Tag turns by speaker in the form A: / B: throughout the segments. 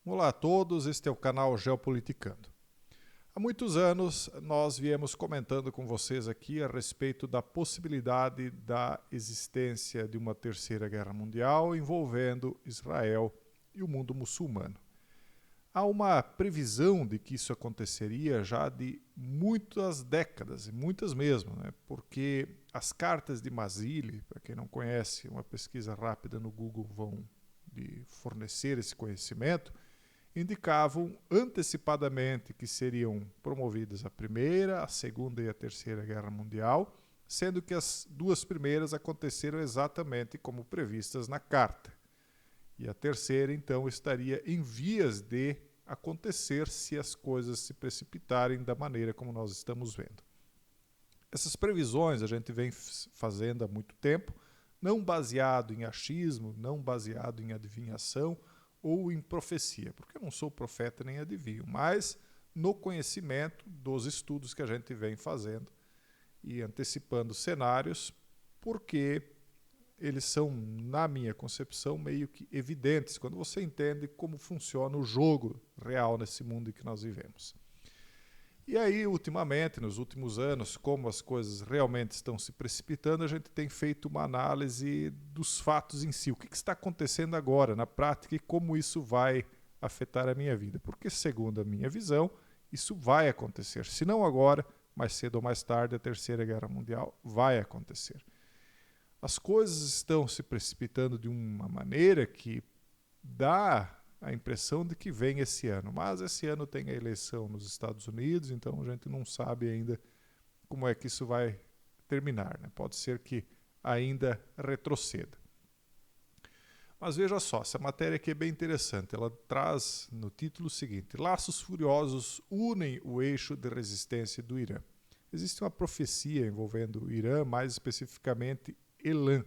A: Olá a todos, este é o canal Geopoliticando. Há muitos anos nós viemos comentando com vocês aqui a respeito da possibilidade da existência de uma terceira guerra mundial envolvendo Israel e o mundo muçulmano. Há uma previsão de que isso aconteceria já de muitas décadas, e muitas mesmo, porque as cartas de Mazili, para quem não conhece, uma pesquisa rápida no Google vão de fornecer esse conhecimento, indicavam antecipadamente que seriam promovidas a Primeira, a Segunda e a Terceira Guerra Mundial, sendo que as duas primeiras aconteceram exatamente como previstas na carta. E a terceira, então, estaria em vias de acontecer se as coisas se precipitarem da maneira como nós estamos vendo. Essas previsões a gente vem fazendo há muito tempo, não baseado em achismo, não baseado em adivinhação, ou em profecia, porque eu não sou profeta nem adivinho, mas no conhecimento dos estudos que a gente vem fazendo e antecipando cenários, porque eles são, na minha concepção, meio que evidentes quando você entende como funciona o jogo real nesse mundo em que nós vivemos. E aí, ultimamente, nos últimos anos, como as coisas realmente estão se precipitando, a gente tem feito uma análise dos fatos em si. O que está acontecendo agora, na prática, e como isso vai afetar a minha vida. Porque, segundo a minha visão, isso vai acontecer. Se não agora, mais cedo ou mais tarde, a Terceira Guerra Mundial vai acontecer. As coisas estão se precipitando de uma maneira que dá a impressão de que vem esse ano. Mas esse ano tem a eleição nos Estados Unidos, então a gente não sabe ainda como é que isso vai terminar. Pode ser que ainda retroceda. Mas veja só, essa matéria aqui é bem interessante. Ela traz no título o seguinte: Laços furiosos unem o eixo de resistência do Irã. Existe uma profecia envolvendo o Irã, mais especificamente Elam,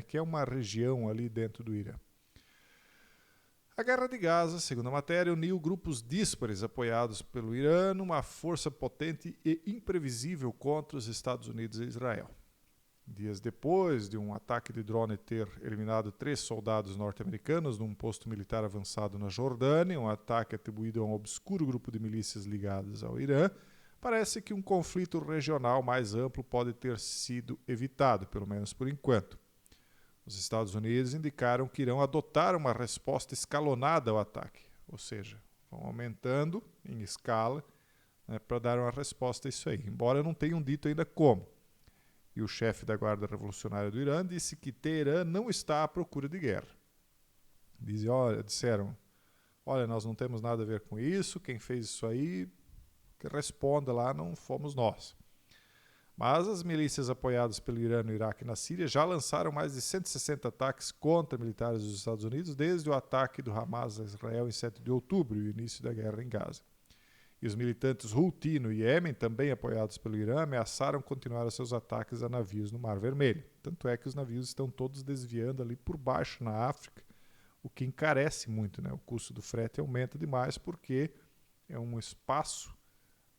A: que é uma região ali dentro do Irã. A Guerra de Gaza, segundo a matéria, uniu grupos díspares apoiados pelo Irã numa força potente e imprevisível contra os Estados Unidos e Israel. Dias depois de um ataque de drone ter eliminado 3 soldados norte-americanos num posto militar avançado na Jordânia, um ataque atribuído a um obscuro grupo de milícias ligadas ao Irã, parece que um conflito regional mais amplo pode ter sido evitado, pelo menos por enquanto. Os Estados Unidos indicaram que irão adotar uma resposta escalonada ao ataque, ou seja, vão aumentando em escala para dar uma resposta a isso aí, embora não tenham dito ainda como. E o chefe da Guarda Revolucionária do Irã disse que Teherã não está à procura de guerra. Disseram, nós não temos nada a ver com isso, quem fez isso aí, que responda lá, não fomos nós. Mas as milícias apoiadas pelo Irã no Iraque e na Síria já lançaram mais de 160 ataques contra militares dos Estados Unidos desde o ataque do Hamas a Israel em 7 de outubro e o início da guerra em Gaza. E os militantes Houthi no Iêmen, também apoiados pelo Irã, ameaçaram continuar os seus ataques a navios no Mar Vermelho. Tanto é que os navios estão todos desviando ali por baixo na África, o que encarece muito. O custo do frete aumenta demais porque é um espaço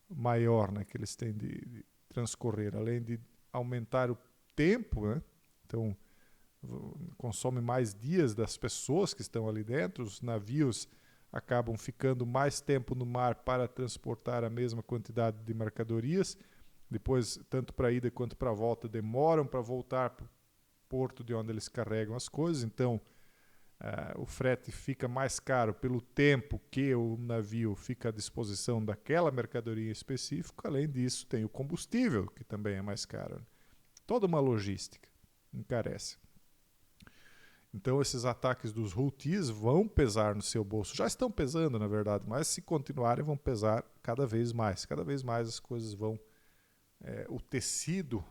A: maior que eles têm de transcorrer, além de aumentar o tempo, então consome mais dias das pessoas que estão ali dentro, os navios acabam ficando mais tempo no mar para transportar a mesma quantidade de mercadorias, depois tanto para a ida quanto para a volta demoram para voltar para o porto de onde eles carregam as coisas, então o frete fica mais caro pelo tempo que o navio fica à disposição daquela mercadoria específica. Além disso, tem o combustível, que também é mais caro. Toda uma logística encarece. Então, esses ataques dos Houthis vão pesar no seu bolso. Já estão pesando, na verdade, mas se continuarem, vão pesar cada vez mais. Cada vez mais as coisas vão... o tecido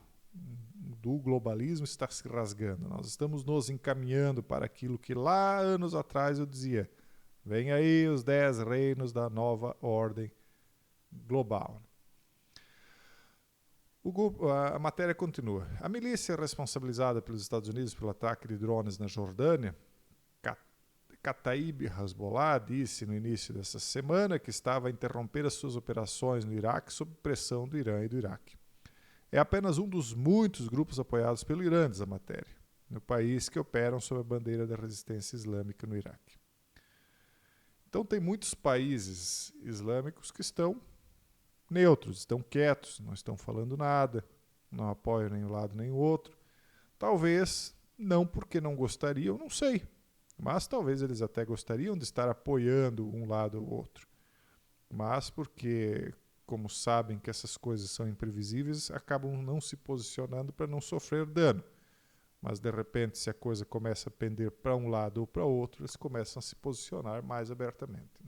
A: do globalismo está se rasgando. Nós estamos nos encaminhando para aquilo que lá anos atrás eu dizia: vem aí os 10 reinos da nova ordem global. A matéria continua. A milícia responsabilizada pelos Estados Unidos pelo ataque de drones na Jordânia, Kataib Hezbollah, disse no início dessa semana que estava a interromper as suas operações no Iraque sob pressão do Irã e do Iraque. É apenas um dos muitos grupos apoiados pelo Irã, diz a matéria, no país que operam sob a bandeira da resistência islâmica no Iraque. Então tem muitos países islâmicos que estão neutros, estão quietos, não estão falando nada, não apoiam nem um lado nem o outro. Talvez não porque não gostariam, não sei, mas talvez eles até gostariam de estar apoiando um lado ou outro. Mas porque, como sabem que essas coisas são imprevisíveis, acabam não se posicionando para não sofrer dano. Mas de repente, se a coisa começa a pender para um lado ou para outro, eles começam a se posicionar mais abertamente.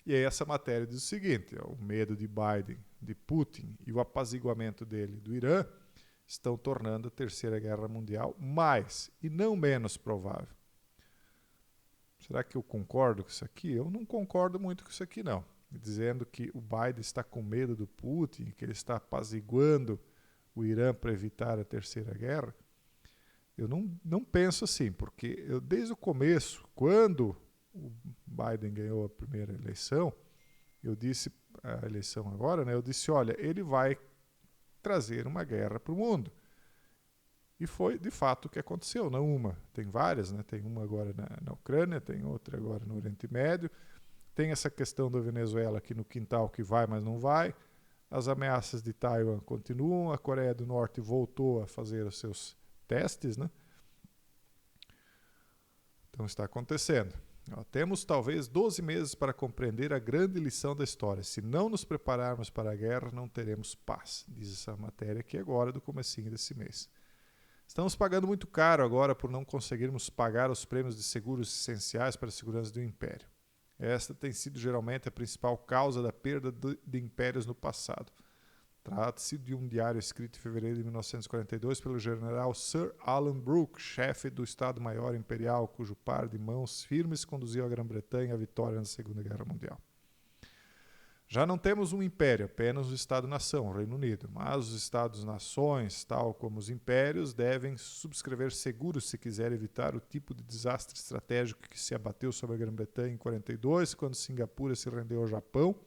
A: E aí essa matéria diz o seguinte: o medo de Biden, de Putin e o apaziguamento dele do Irã estão tornando a Terceira Guerra Mundial mais e não menos provável. Será que eu concordo com isso aqui? Eu não concordo muito com isso aqui, não. Dizendo que o Biden está com medo do Putin, que ele está apaziguando o Irã para evitar a Terceira Guerra. Eu não penso assim, porque eu, desde o começo, quando o Biden ganhou a primeira eleição, eu disse, a eleição agora, né, eu disse, olha, ele vai trazer uma guerra para o mundo. E foi, de fato, o que aconteceu. Não uma, tem várias, né? Tem uma agora na Ucrânia, tem outra agora no Oriente Médio, tem essa questão da Venezuela aqui no quintal que vai, mas não vai. As ameaças de Taiwan continuam, a Coreia do Norte voltou a fazer os seus testes, né? Então está acontecendo. Temos talvez 12 meses para compreender a grande lição da história. Se não nos prepararmos para a guerra, não teremos paz, diz essa matéria aqui agora do comecinho desse mês. Estamos pagando muito caro agora por não conseguirmos pagar os prêmios de seguros essenciais para a segurança do império. Esta tem sido geralmente a principal causa da perda de impérios no passado. Trata-se de um diário escrito em fevereiro de 1942 pelo general Sir Alan Brooke, chefe do Estado-Maior Imperial, cujo par de mãos firmes conduziu a Grã-Bretanha à vitória na Segunda Guerra Mundial. Já não temos um império, apenas o Estado-nação, o Reino Unido, mas os Estados-nações, tal como os impérios, devem subscrever seguros se quiserem evitar o tipo de desastre estratégico que se abateu sobre a Grã-Bretanha em 1942, quando Singapura se rendeu ao Japão,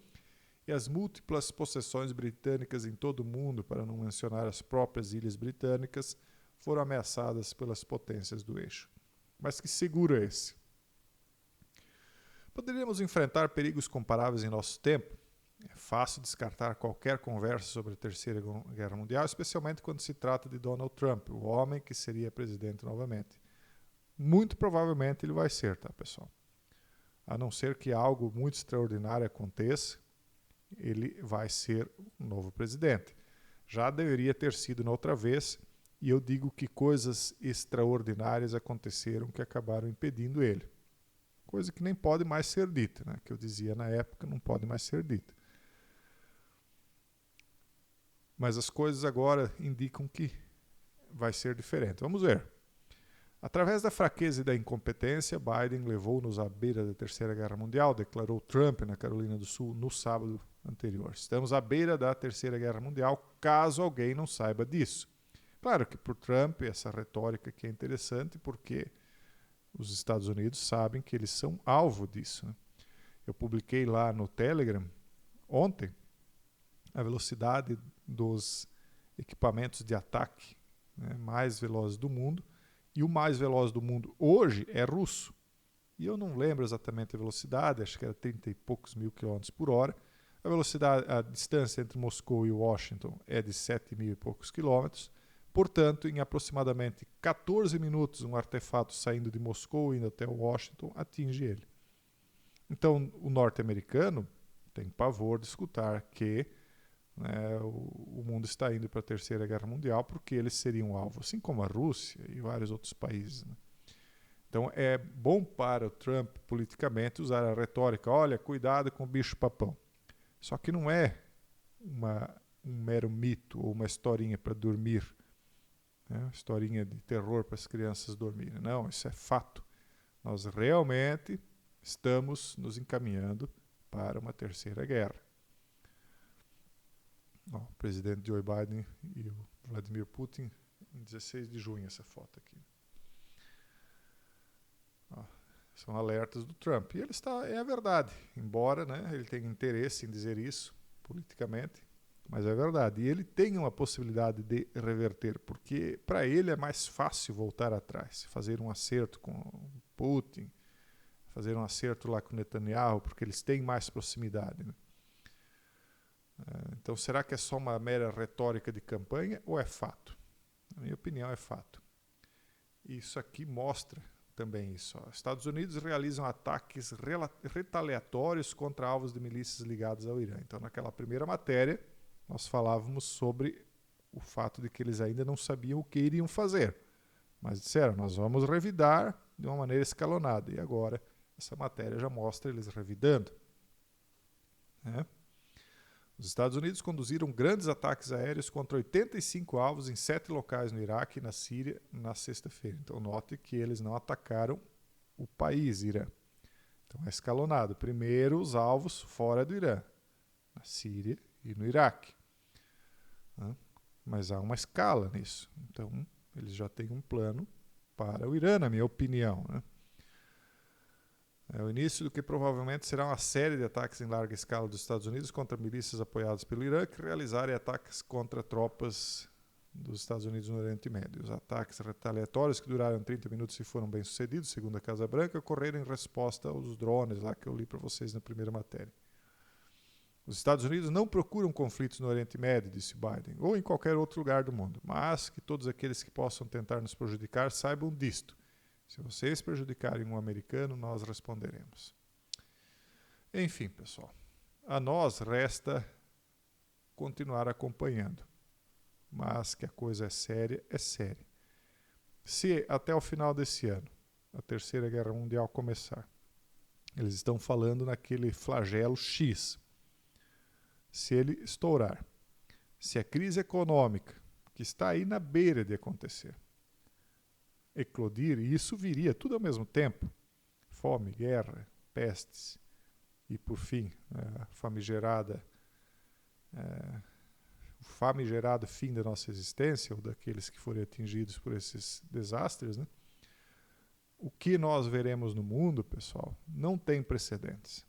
A: e as múltiplas possessões britânicas em todo o mundo, para não mencionar as próprias ilhas britânicas, foram ameaçadas pelas potências do eixo. Mas que seguro é esse? Poderíamos enfrentar perigos comparáveis em nosso tempo? É fácil descartar qualquer conversa sobre a Terceira Guerra Mundial, especialmente quando se trata de Donald Trump, o homem que seria presidente novamente. Muito provavelmente ele vai ser, tá, pessoal? A não ser que algo muito extraordinário aconteça, ele vai ser o novo presidente. Já deveria ter sido na outra vez, e eu digo que coisas extraordinárias aconteceram que acabaram impedindo ele. Coisa que nem pode mais ser dita, né? Que eu dizia na época, não pode mais ser dita. Mas as coisas agora indicam que vai ser diferente. Vamos ver. Através da fraqueza e da incompetência, Biden levou-nos à beira da Terceira Guerra Mundial, declarou Trump na Carolina do Sul no sábado anterior. Estamos à beira da Terceira Guerra Mundial, caso alguém não saiba disso. Claro que para o Trump essa retórica aqui é interessante, porque os Estados Unidos sabem que eles são alvo disso, né? Eu publiquei lá no Telegram ontem a velocidade dos equipamentos de ataque, né, mais velozes do mundo, e o mais veloz do mundo hoje é russo. E eu não lembro exatamente a velocidade, acho que era 30 e poucos mil quilômetros por hora. A velocidade, a distância entre Moscou e Washington é de 7 mil e poucos quilômetros. Portanto, em aproximadamente 14 minutos, um artefato saindo de Moscou e indo até Washington atinge ele. Então, o norte-americano tem pavor de escutar que, né, o mundo está indo para a Terceira Guerra Mundial porque eles seriam alvo, assim como a Rússia e vários outros países, né? Então é bom para o Trump politicamente usar a retórica, olha, cuidado com o bicho-papão. Só que não é um mero mito ou uma historinha para dormir, né? Historinha de terror para as crianças dormirem. Não, isso é fato. Nós realmente estamos nos encaminhando para uma terceira guerra. O presidente Joe Biden e o Vladimir Putin, em 16 de junho, essa foto aqui. São alertas do Trump. E ele está, é a verdade, embora, né, ele tenha interesse em dizer isso politicamente, mas é verdade. E ele tem uma possibilidade de reverter, porque para ele é mais fácil voltar atrás, fazer um acerto com Putin, fazer um acerto lá com Netanyahu, porque eles têm mais proximidade, né? Então, será que é só uma mera retórica de campanha ou é fato? Na minha opinião, é fato. Isso aqui mostra também isso. Ó. Estados Unidos realizam ataques retaliatórios contra alvos de milícias ligadas ao Irã. Então, naquela primeira matéria, nós falávamos sobre o fato de que eles ainda não sabiam o que iriam fazer. Mas disseram, nós vamos revidar de uma maneira escalonada. E agora, essa matéria já mostra eles revidando. Né? Os Estados Unidos conduziram grandes ataques aéreos contra 85 alvos em 7 locais no Iraque e na Síria na sexta-feira. Então, note que eles não atacaram o país, Irã. Então, é escalonado. Primeiro, os alvos fora do Irã, na Síria e no Iraque. Mas há uma escala nisso. Então, eles já têm um plano para o Irã, na minha opinião, né? É o início do que provavelmente será uma série de ataques em larga escala dos Estados Unidos contra milícias apoiadas pelo Irã que realizarem ataques contra tropas dos Estados Unidos no Oriente Médio. Os ataques retaliatórios que duraram 30 minutos e foram bem sucedidos, segundo a Casa Branca, ocorreram em resposta aos drones lá que eu li para vocês na primeira matéria. Os Estados Unidos não procuram conflitos no Oriente Médio, disse Biden, ou em qualquer outro lugar do mundo, mas que todos aqueles que possam tentar nos prejudicar saibam disto. Se vocês prejudicarem um americano, nós responderemos. Enfim, pessoal, a nós resta continuar acompanhando. Mas que a coisa é séria, é séria. Se até o final desse ano a Terceira Guerra Mundial começar, eles estão falando naquele flagelo X. Se ele estourar, se a crise econômica, que está aí na beira de acontecer, eclodir, e isso viria tudo ao mesmo tempo, fome, guerra, pestes, e por fim, o famigerado fim da nossa existência, ou daqueles que forem atingidos por esses desastres, né? O que nós veremos no mundo, pessoal, não tem precedentes.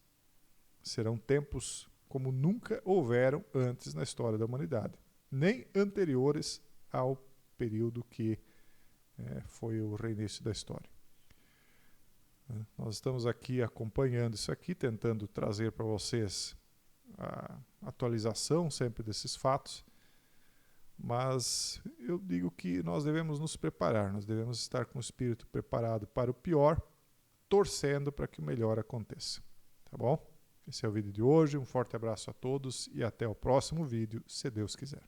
A: Serão tempos como nunca houveram antes na história da humanidade, nem anteriores ao período que foi o reinício da história. Nós estamos aqui acompanhando isso aqui, tentando trazer para vocês a atualização sempre desses fatos, mas eu digo que nós devemos nos preparar, nós devemos estar com o espírito preparado para o pior, torcendo para que o melhor aconteça. Tá bom? Esse é o vídeo de hoje, um forte abraço a todos e até o próximo vídeo, se Deus quiser.